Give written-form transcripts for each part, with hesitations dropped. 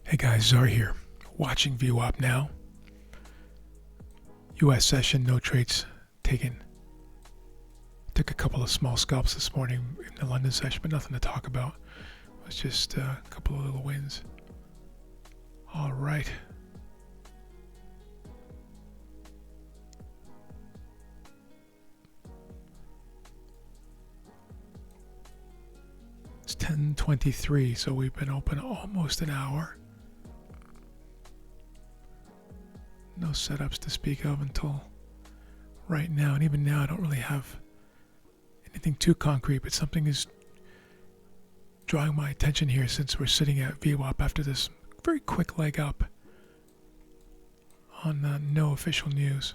Hey guys, Czar here, watching VWAP now. US session, no trades taken. Took a couple of small scalps this morning in the London session, but nothing to talk about. It was just a couple of little wins. All right. It's 10:23, so we've been open almost an hour. No setups to speak of until right now, and even now I don't really have anything too concrete, but something is drawing my attention here since we're sitting at VWAP after this very quick leg up on no official news.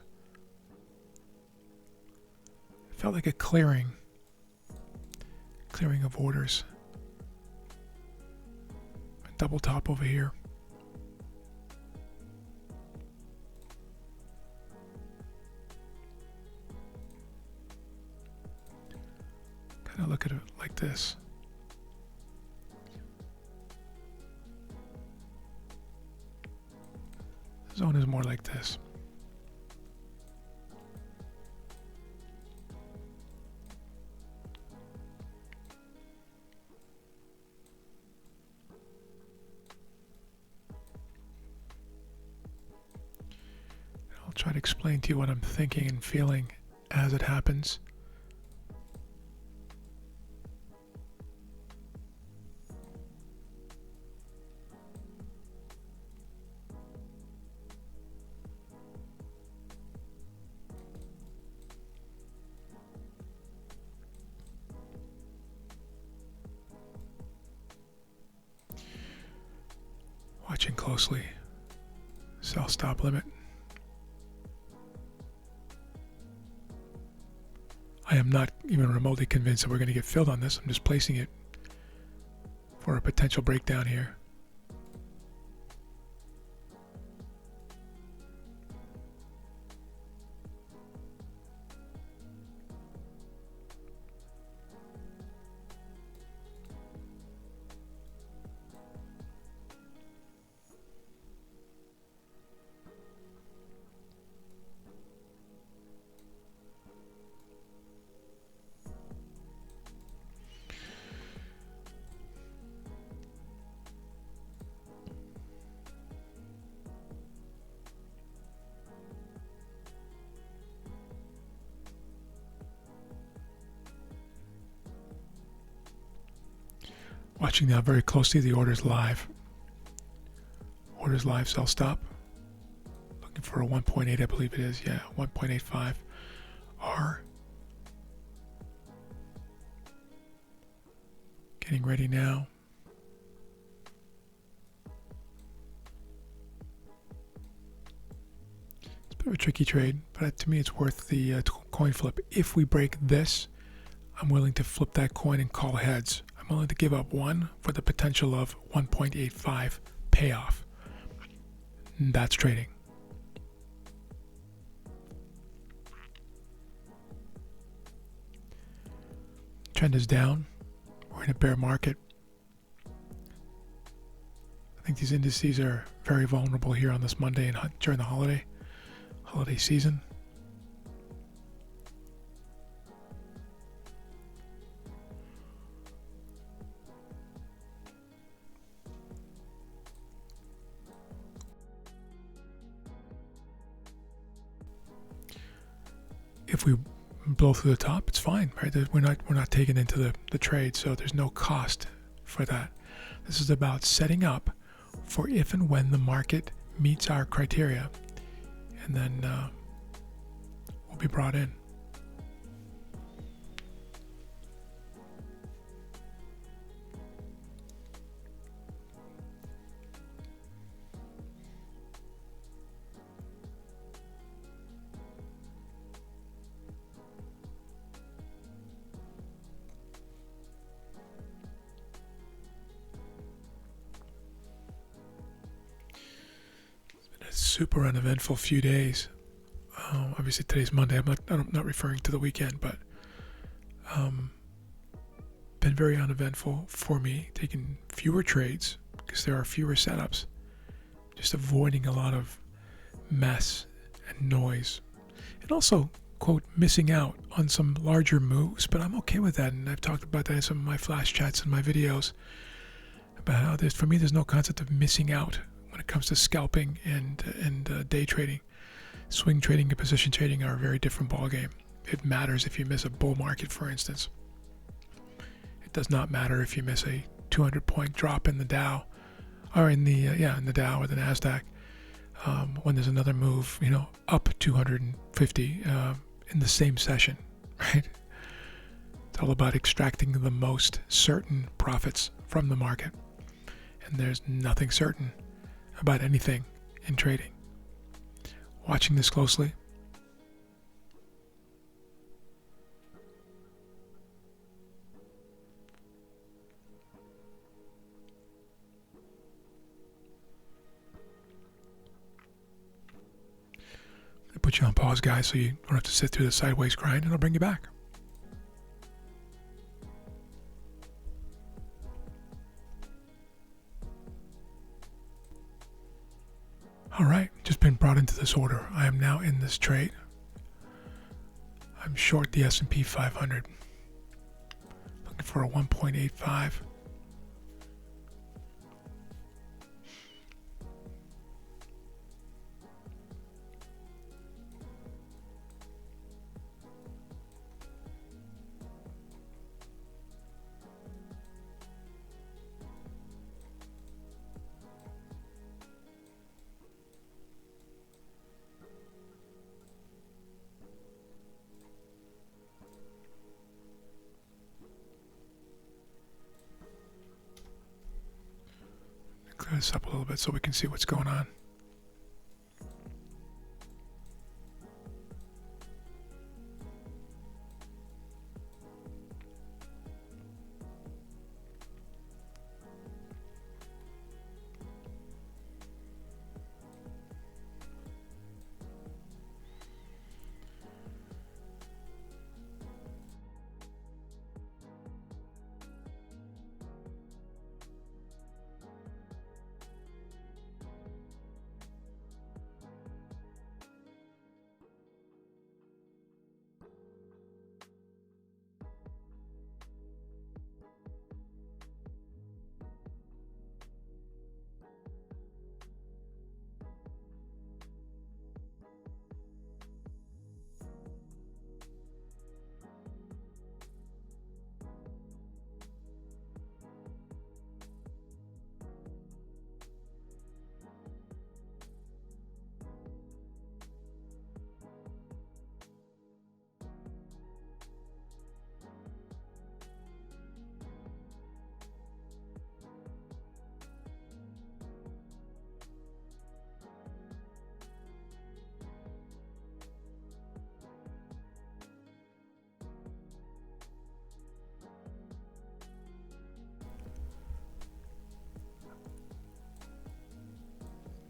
It felt like a clearing of orders. A double top over here. Kind of look at it like this. The zone is more like this. I'll try to explain to you what I'm thinking and feeling as it happens. Watching closely. Sell stop limit. I am not even remotely convinced that we're going to get filled on this. I'm just placing it for a potential breakdown here. Watching now very closely the orders live. Orders live, sell stop. Looking for a 1.8, I believe it is. Yeah, 1.85 R. Getting ready now. It's a bit of a tricky trade, but to me it's worth the coin flip. If we break this, I'm willing to flip that coin and call heads. I'm willing to give up one for the potential of 1.85 payoff. And that's trading. Trend is down. We're in a bear market. I think these indices are very vulnerable here on this Monday and during the holiday season. If we blow through the top, it's fine, right? We're not taken into the trade, so there's no cost for that. This is about setting up for if and when the market meets our criteria, and then we'll be brought in. Super uneventful few days. Obviously today's Monday. I'm not referring to the weekend, but been very uneventful for me. Taking fewer trades because there are fewer setups. just avoiding a lot of mess and noise, and also, quote, missing out on some larger moves. But I'm okay with that, and I've talked about that in some of my flash chats and my videos about how for me there's no concept of missing out when it comes to scalping and day trading. Swing trading and position trading are a very different ballgame. It matters if you miss a bull market, for instance. It does not matter if you miss a 200-point drop in the Dow, or in the Dow or the Nasdaq, when there's another move, up 250 in the same session, right? It's all about extracting the most certain profits from the market, and there's nothing certain about anything in trading. Watching this closely. I put you on pause, guys, so you don't have to sit through the sideways grind, and I'll bring you back. All right, just been brought into this order. I am now in this trade. I'm short the S&P 500. Looking for a 1.85. Clear this up a little bit so we can see what's going on.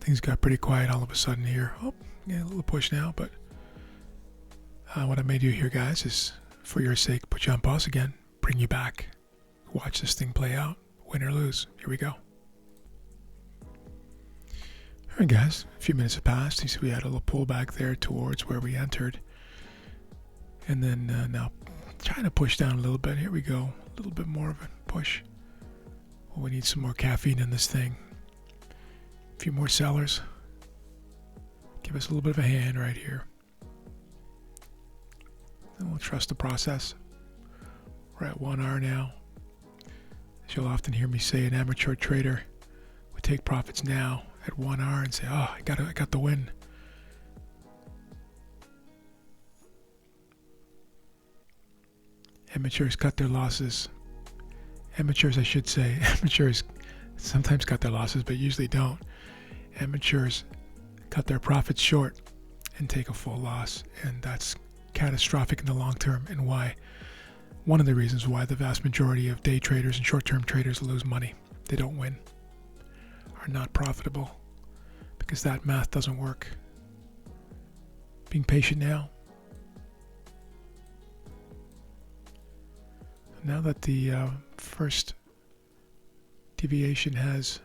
Things got pretty quiet all of a sudden here. Oh, yeah, a little push now, but what I may do here, guys, is for your sake, put you on pause again, bring you back, watch this thing play out, win or lose. Here we go. All right, guys, a few minutes have passed. You see we had a little pullback there towards where we entered. And then now trying to push down a little bit. Here we go. A little bit more of a push. Well, we need some more caffeine in this thing. A few more sellers. Give us a little bit of a hand right here. And we'll trust the process. We're at 1 hour now. As you'll often hear me say, an amateur trader would take profits now at 1 hour and say, oh, I got the win. Amateurs cut their losses. Amateurs, I should say. Amateurs sometimes cut their losses, but usually don't. Amateurs cut their profits short and take a full loss, and that's catastrophic in the long term, and why one of the reasons why the vast majority of day traders and short-term traders lose money. They don't win, are not profitable, because that math doesn't work. Being patient now. Now that the first deviation has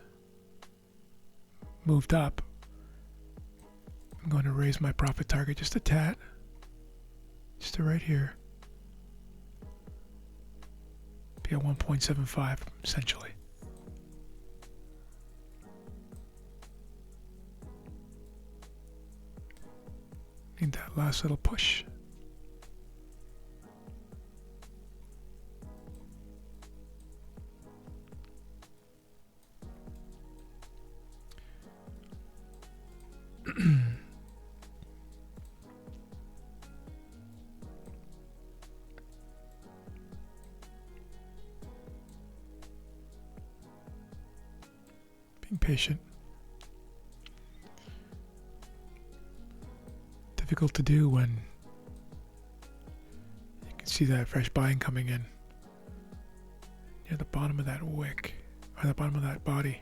moved up, I'm going to raise my profit target just a tad, just to right here. Be at 1.75 essentially. Need that last little push. Being patient. Difficult to do when you can see that fresh buying coming in near the bottom of that wick, or the bottom of that body.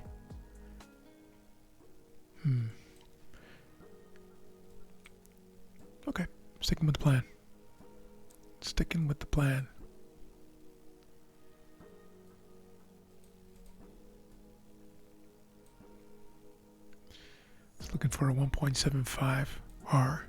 Okay, sticking with the plan. Sticking with the plan. It's looking for a 1.75 R.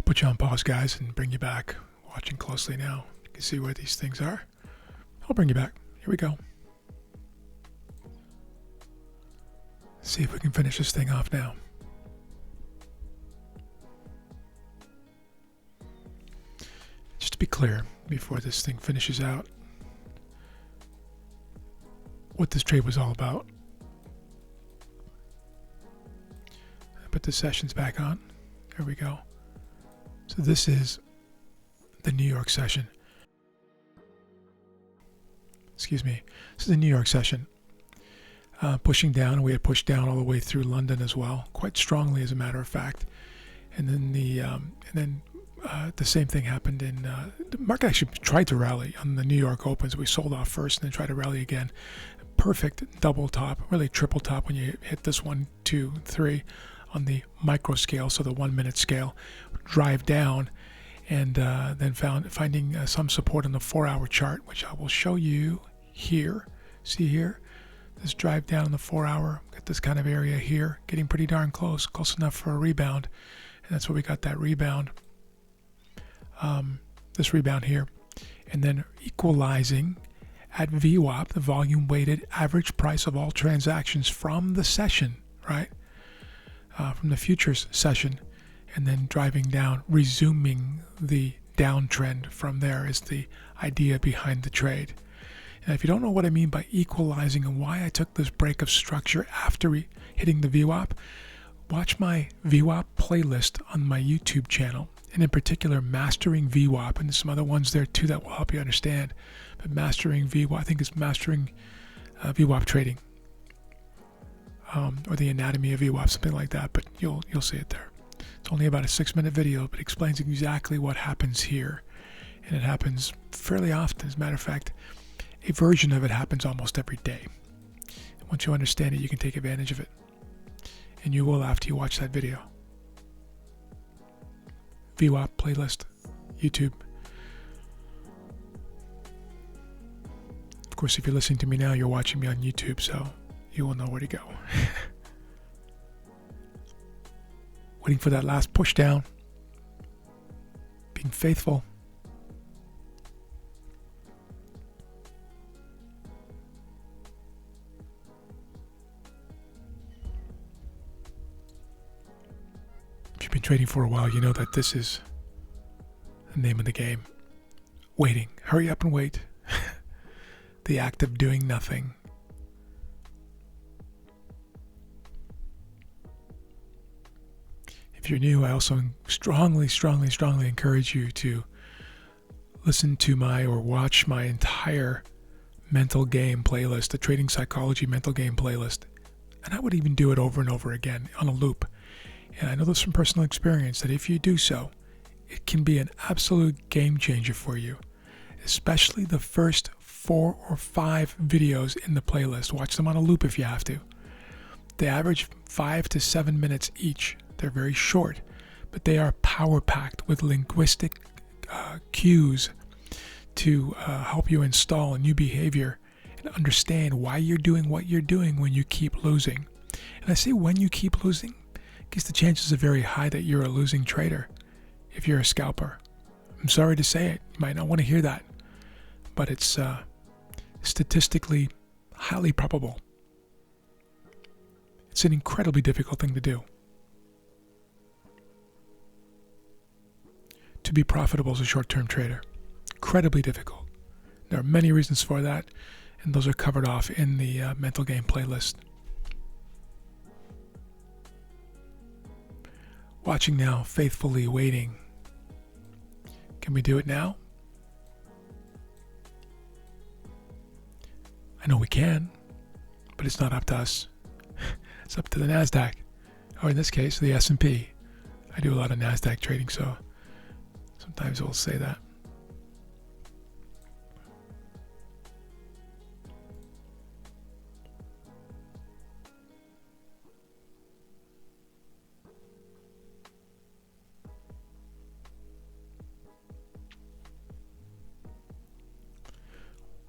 Put you on pause, guys, and bring you back. Watching closely now. You can see where these things are. I'll bring you back. Here we go. See if we can finish this thing off now. Just to be clear, before this thing finishes out, what this trade was all about. I put the sessions back on. There we go. So this is the New York session. Excuse me. This is the New York session. Pushing down, and we had pushed down all the way through London as well, quite strongly, as a matter of fact. And then the same thing happened in the market. Actually tried to rally on the New York Opens. We sold off first, and then tried to rally again. Perfect double top, really triple top when you hit this 1, 2, 3 on the micro scale, so the 1 minute scale. Drive down, and then finding some support on the 4-hour chart, which I will show you here. See here, this drive down in the 4-hour, got this kind of area here, getting pretty darn close enough for a rebound, and that's where we got that rebound. This rebound here, and then equalizing at VWAP, the volume weighted average price of all transactions from the session, right? From the futures session, and then driving down, resuming the downtrend from there is the idea behind the trade. And if you don't know what I mean by equalizing and why I took this break of structure after hitting the VWAP, watch my VWAP playlist on my YouTube channel, and in particular Mastering VWAP, and there's some other ones there too that will help you understand. But Mastering VWAP, I think it's Mastering VWAP Trading, or the Anatomy of VWAP, something like that. But you'll see it there. It's only about a 6-minute video, but it explains exactly what happens here, and it happens fairly often. As a matter of fact, a version of it happens almost every day. And once you understand it, you can take advantage of it, and you will after you watch that video. VWAP playlist, YouTube. Of course, if you're listening to me now, you're watching me on YouTube, so you will know where to go. Waiting for that last push down. Being faithful. If you've been trading for a while, you know that this is the name of the game. Waiting. Hurry up and wait. The act of doing nothing. If you're new, I also strongly encourage you to listen to or watch my entire mental game playlist, the Trading Psychology mental game playlist. And I would even do it over and over again on a loop. And I know this from personal experience that if you do so, it can be an absolute game changer for you, especially the first 4 or 5 videos in the playlist. Watch them on a loop if you have to. They average 5 to 7 minutes each. They're very short, but they are power-packed with linguistic cues to help you install a new behavior and understand why you're doing what you're doing when you keep losing. And I say when you keep losing, because the chances are very high that you're a losing trader if you're a scalper. I'm sorry to say it. You might not want to hear that, but it's statistically highly probable. It's an incredibly difficult thing to do. To be profitable as a short-term trader. Incredibly difficult. There are many reasons for that, and those are covered off in the mental game playlist. Watching now, faithfully waiting. Can we do it now? I know we can, but it's not up to us. It's up to the NASDAQ, or in this case, the S&P. I do a lot of NASDAQ trading, so sometimes we'll say that.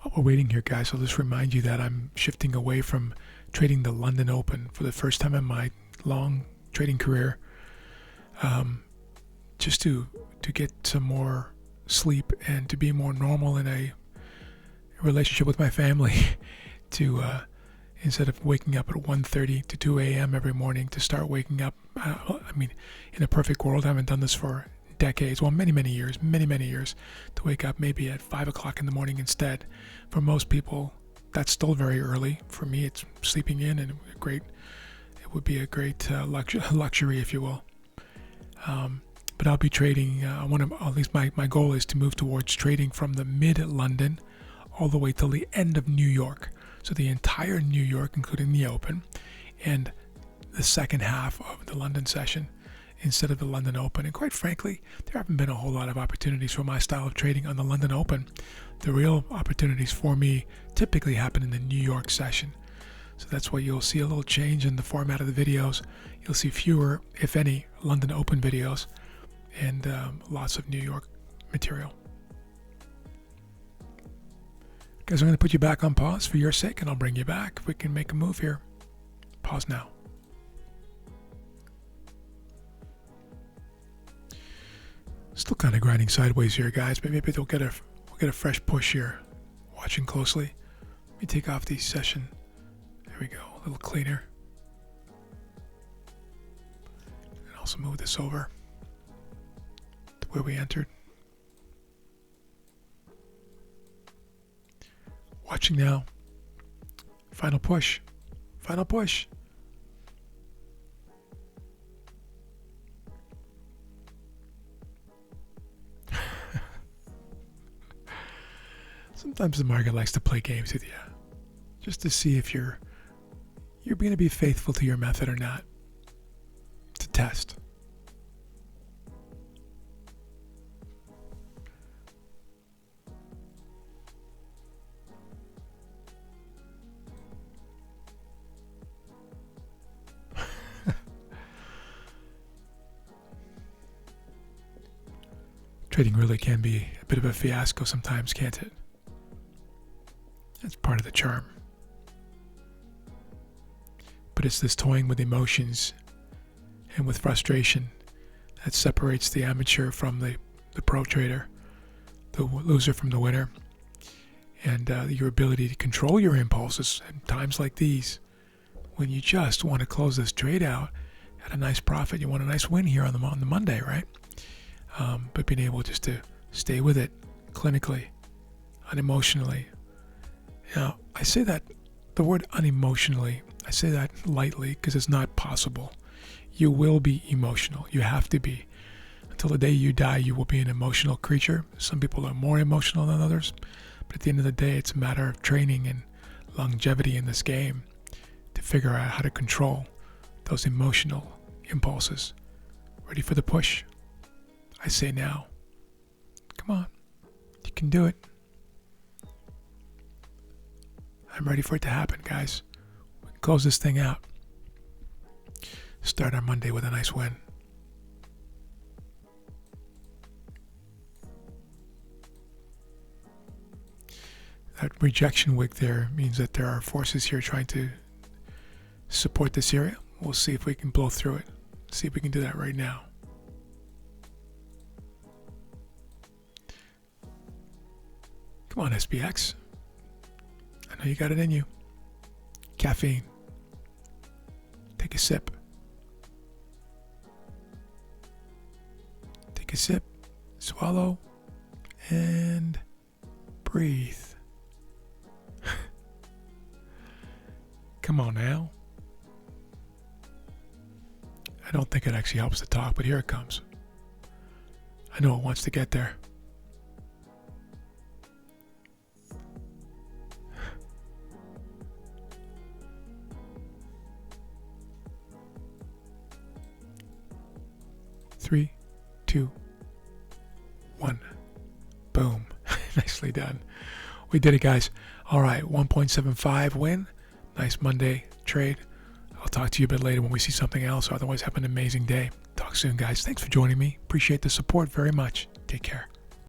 While we're waiting here, guys, I'll just remind you that I'm shifting away from trading the London Open for the first time in my long trading career, just to get some more sleep and to be more normal in a relationship with my family, to instead of waking up at 1:30 to 2 a.m. every morning, to start waking up. I mean, in a perfect world, I haven't done this for decades, well, many years, to wake up maybe at 5 o'clock in the morning instead. For most people, that's still very early. For me, it's sleeping in, and it would be a great luxury, if you will. But I'll be trading, at least my goal is to move towards trading from the mid-London all the way till the end of New York. So the entire New York, including the Open, and the second half of the London session, instead of the London Open. And quite frankly, there haven't been a whole lot of opportunities for my style of trading on the London Open. The real opportunities for me typically happen in the New York session. So that's why you'll see a little change in the format of the videos. You'll see fewer, if any, London Open videos, and lots of New York material. Guys, I'm going to put you back on pause for your sake, and I'll bring you back if we can make a move here. Pause now. Still kind of grinding sideways here, guys, but maybe we'll get a fresh push here. Watching closely. Let me take off the session. There we go, a little cleaner. And also move this over to where we entered. Watching now. Final push. Final push. Sometimes the market likes to play games with you, just to see if you're going to be faithful to your method or not. To test. Trading really can be a bit of a fiasco sometimes, can't it? That's part of the charm. But it's this toying with emotions and with frustration that separates the amateur from the pro trader, the loser from the winner, and your ability to control your impulses at times like these, when you just want to close this trade out at a nice profit. You want a nice win here on the Monday, right? But being able just to stay with it clinically, unemotionally. Now, I say that, the word unemotionally, I say that lightly because it's not possible. You will be emotional. You have to be. Until the day you die, you will be an emotional creature. Some people are more emotional than others. But at the end of the day, it's a matter of training and longevity in this game to figure out how to control those emotional impulses. Ready for the push? I say now. Come on. You can do it. I'm ready for it to happen, guys. We can close this thing out. Start our Monday with a nice win. That rejection wick there means that there are forces here trying to support this area. We'll see if we can blow through it. See if we can do that right now. Come on, SPX. I know you got it in you. Caffeine. Take a sip. Take a sip. Swallow. And breathe. Come on now. I don't think it actually helps to talk, but here it comes. I know it wants to get there. Three, 2, 1. Boom. Nicely done. We did it, guys. All right, 1.75 win. Nice Monday trade. I'll talk to you a bit later when we see something else. Otherwise, have an amazing day. Talk soon, guys. Thanks for joining me. Appreciate the support very much. Take care.